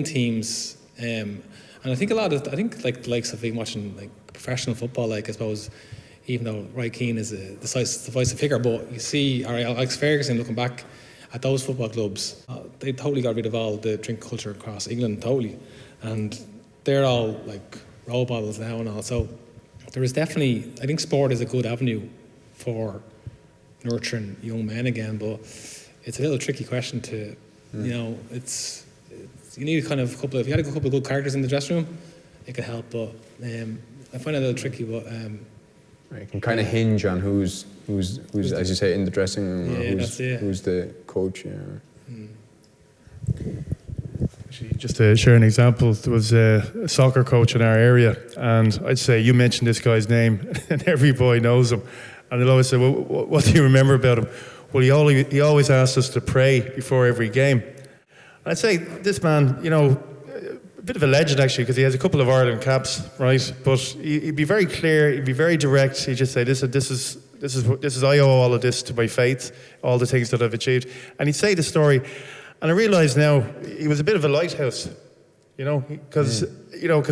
teams. And I think like the likes of being watching like professional football, like I suppose, even though Roy Keane is the decisive figure, but you see Alex Ferguson looking back at those football clubs, they totally got rid of all the drink culture across England, totally, and they're all like role models now and all. So there is definitely, I think sport is a good avenue for nurturing young men again, but it's a little tricky question to, it's you need kind of if you had a couple of good characters in the dressing room, it could help, but I find it a little tricky, but it can kind of hinge on who's as you say, in the dressing room, or who's the coach. Actually, just to share an example, there was a soccer coach in our area, and I'd say, you mentioned this guy's name, and every boy knows him. And they'll always say, well, what do you remember about him? Well, he always asked us to pray before every game. And I'd say this man, a bit of a legend actually, because he has a couple of Ireland caps, right? But he'd be very clear, he'd be very direct. He'd just say, this is I owe all of this to my faith, all the things that I've achieved. And he'd say the story, and I realise now he was a bit of a lighthouse, because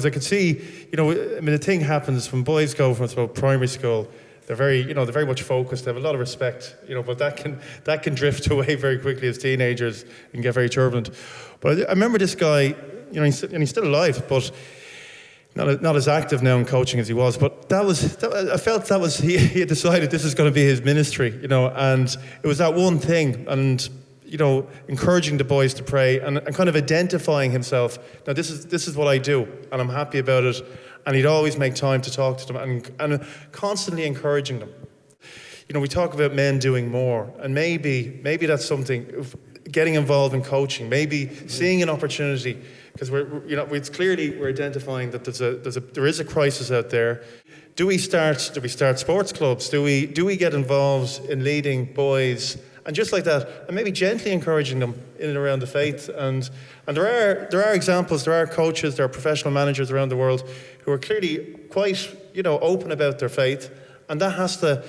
I could see, the thing happens when boys go from primary school. They're very much focused. They have a lot of respect, but that can drift away very quickly as teenagers and get very turbulent. But I remember this guy, he's still alive, but not as active now in coaching as he was. But I felt he had decided this is going to be his ministry, and it was that one thing, and encouraging the boys to pray and kind of identifying himself. Now this is what I do, and I'm happy about it. And he'd always make time to talk to them and constantly encouraging them. We talk about men doing more, and maybe that's something, getting involved in coaching, maybe seeing an opportunity, because it's clearly we're identifying that there is a crisis out there. Do we start sports clubs? Do we get involved in leading boys? And just like that, and maybe gently encouraging them in and around the faith. And there are examples, there are coaches, there are professional managers around the world who are clearly quite, open about their faith. And that has to,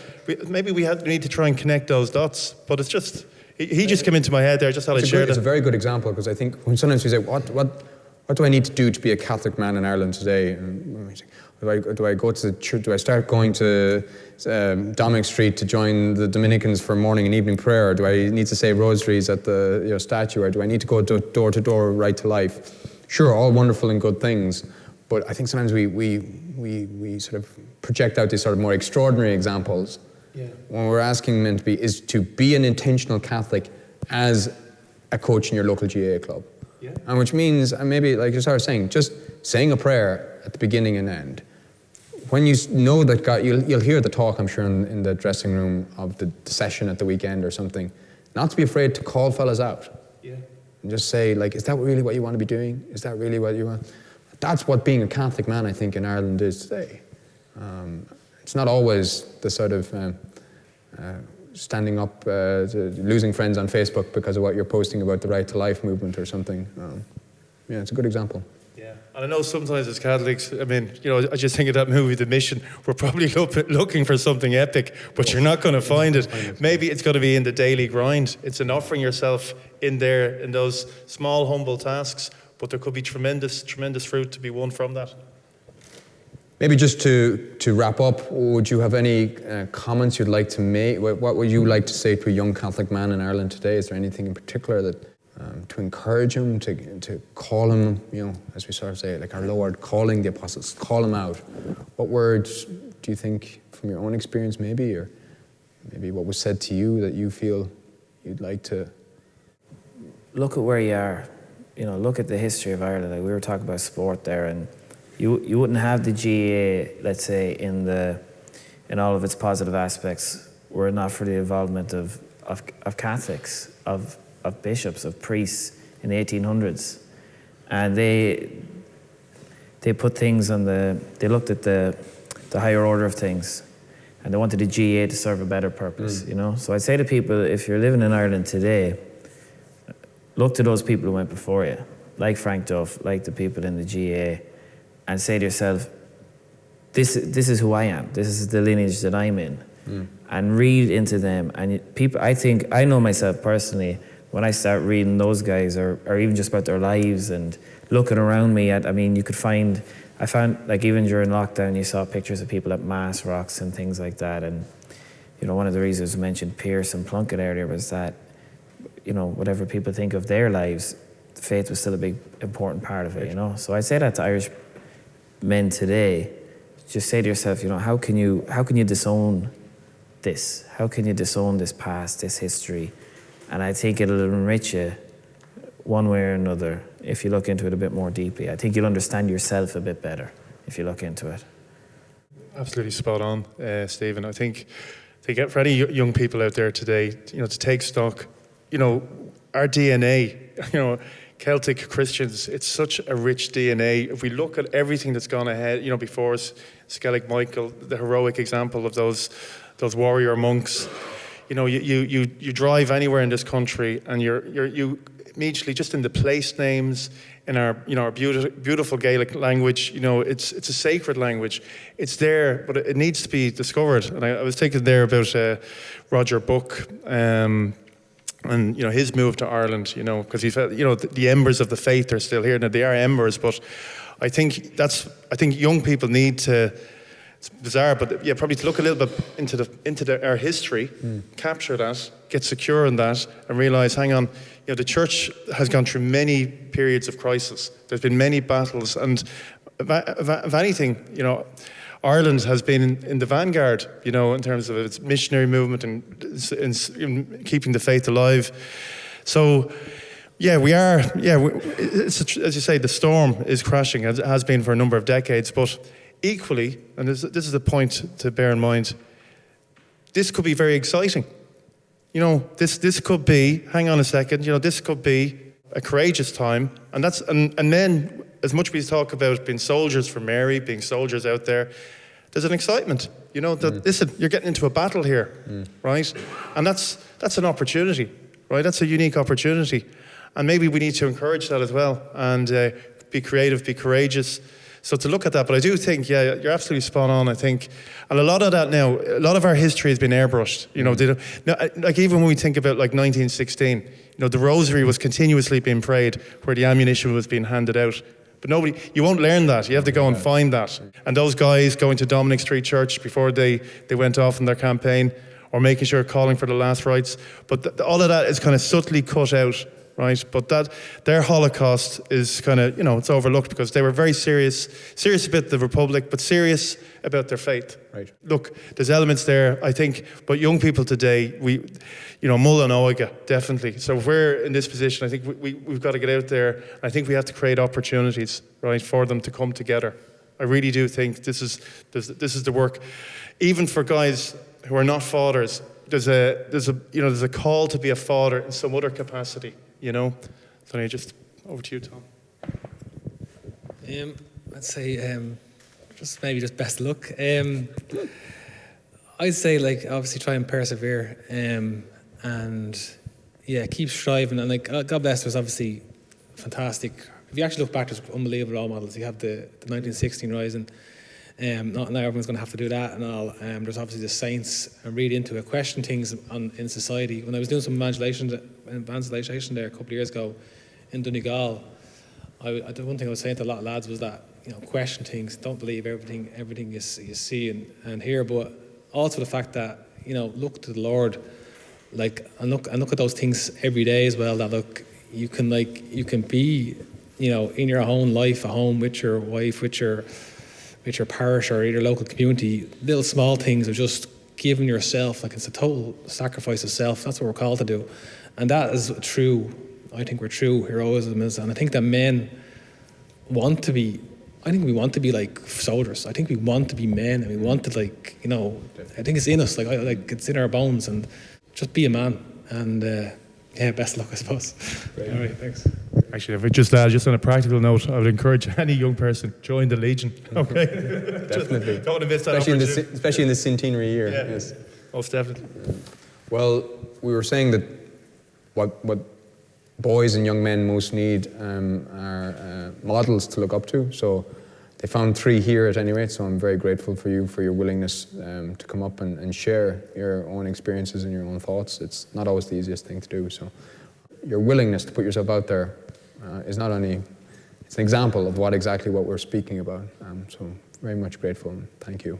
maybe we need to try and connect those dots. But it's just, he just came into my head there, I just thought I'd share that. It's a very good example, because I think when sometimes we say, what do I need to do to be a Catholic man in Ireland today? And do I go to the church? Do I start going to Dominic Street to join the Dominicans for morning and evening prayer? Or do I need to say rosaries at the statue? Or do I need to go door to door, right to life? Sure, all wonderful and good things, but I think sometimes we sort of project out these sort of more extraordinary examples. Yeah. When we're asking men to be an intentional Catholic as a coach in your local GAA club. Yeah. And which means, and maybe like you started saying, just saying a prayer at the beginning and end, when you know that God, you'll hear the talk, I'm sure, in the dressing room of the session at the weekend or something. Not to be afraid to call fellas out. Yeah. And just say, like, is that really what you want to be doing? Is that really what you want? That's what being a Catholic man, I think, in Ireland is today. It's not always the sort of standing up, losing friends on Facebook because of what you're posting about the Right to Life movement or something. Yeah, it's a good example. Yeah, and I know sometimes as Catholics, I mean, you know, I just think of that movie, The Mission. We're probably looking for something epic, but you're not going to find it. Maybe it's going to be in the daily grind. It's an offering yourself in there, in those small, humble tasks, but there could be tremendous, tremendous fruit to be won from that. Maybe just to wrap up, would you have any comments you'd like to make? What would you like to say to a young Catholic man in Ireland today? Is there anything in particular that to encourage him, to call him, you know, as we sort of say, like our Lord calling the apostles, call him out? What words do you think, from your own experience maybe, or maybe what was said to you that you feel you'd like to? Look at where you are. You know, look at the history of Ireland. Like we were talking about sport there, and you wouldn't have the GAA, let's say, in all of its positive aspects, were it not for the involvement of Catholics, of bishops, of priests in the 1800s. And they put things on they looked at the higher order of things, and they wanted the GAA to serve a better purpose, you know? So I'd say to people, if you're living in Ireland today, look to those people who went before you, like Frank Duff, like the people in the GAA, and say to yourself, this is who I am, this is the lineage that I'm in. And read into them. And people, I know myself personally, when I start reading those guys, or even just about their lives and looking around me at, I mean, I found, like even during lockdown, you saw pictures of people at Mass Rocks and things like that. And, you know, one of the reasons I mentioned Pierce and Plunkett earlier was that, you know, whatever people think of their lives, faith was still a big, important part of it, you know? So I'd say that to Irish men today, just say to yourself, you know, how can you disown this? How can you disown this past, this history? And I think it'll enrich you one way or another if you look into it a bit more deeply. I think you'll understand yourself a bit better if you look into it. Absolutely spot on, Stephen. I think for any young people out there today, you know, to take stock, you know, our DNA, you know, Celtic Christians, it's such a rich DNA. If we look at everything that's gone ahead, you know, before us, Skellig Michael, the heroic example of those warrior monks. You know, you drive anywhere in this country, and you immediately, just in the place names, in our, you know, our beautiful Gaelic language, you know, it's a sacred language. It's there, but it needs to be discovered. And I was thinking there about Roger Burke, and, you know, his move to Ireland, you know, because he felt, you know, the embers of the faith are still here. Now, they are embers, but I think young people need to, it's bizarre, but yeah, probably to look a little bit into our history, capture that, get secure in that, and realise, hang on, you know, the church has gone through many periods of crisis. There's been many battles, and if anything, you know, Ireland has been in the vanguard, you know, in terms of its missionary movement and in keeping the faith alive. So, yeah, we are. Yeah, as you say, the storm is crashing, as it has been for a number of decades. But equally, and this is a point to bear in mind, this could be very exciting. You know, this could be. Hang on a second. You know, this could be a courageous time, and then. As much as we talk about being soldiers for Mary, being soldiers out there, there's an excitement, you know, that, listen, you're getting into a battle here, right? And that's an opportunity, right? That's a unique opportunity. And maybe we need to encourage that as well, and be creative, be courageous. So to look at that, but I do think, yeah, you're absolutely spot on, I think. And a lot of that now, a lot of our history has been airbrushed, you know. Like even when we think about like 1916, you know, the rosary was continuously being prayed where the ammunition was being handed out. But you won't learn that. You have to go and find that. And those guys going to Dominic Street Church before they went off on their campaign, or making sure, calling for the last rites. But all of that is kind of subtly cut out, right? But their Holocaust is kind of, you know, it's overlooked because they were very serious about the Republic, but serious about their faith. Right. Look, there's elements there, I think, but young people today, you know, Mulla and Oiga, definitely. So if we're in this position, I think we've got to get out there. I think we have to create opportunities, right, for them to come together. I really do think this is the work, even for guys who are not fathers. There's a call to be a father in some other capacity. So just over to you, Tom. I'd say just best of luck. I'd say obviously try and persevere, and keep striving. And God bless, there's obviously fantastic. If you actually look back, there's unbelievable role models. You have the 1916 Rising. Not now everyone's going to have to do that and all. There's obviously the saints and read into it, question things in society. When I was doing some evangelization there a couple of years ago in Donegal, the one thing I was saying to a lot of lads was that question things, don't believe everything you see and hear, but also the fact that look to the Lord, and look at those things every day as well. That you can be in your own life, at home with your wife, with your parish or your local community, little small things of just giving yourself, it's a total sacrifice of self. That's what we're called to do. And that is true, I think we're true heroism is, and I think that men want to be, we want to be like soldiers. I think we want to be men, and we want to I think it's in us, it's in our bones, and just be a man. And best luck, I suppose. Great. All right, thanks. Actually, if I just on a practical note, I would encourage any young person join the Legion. Okay, Definitely. Don't want to miss that especially in the centenary year. Yeah, yes, most definitely. Well, we were saying that what boys and young men most need are models to look up to. So they found 3 here at any rate. So I'm very grateful for you for your willingness to come up and share your own experiences and your own thoughts. It's not always the easiest thing to do. So your willingness to put yourself out there is not only, it's an example of exactly what we're speaking about. So very much grateful, and thank you.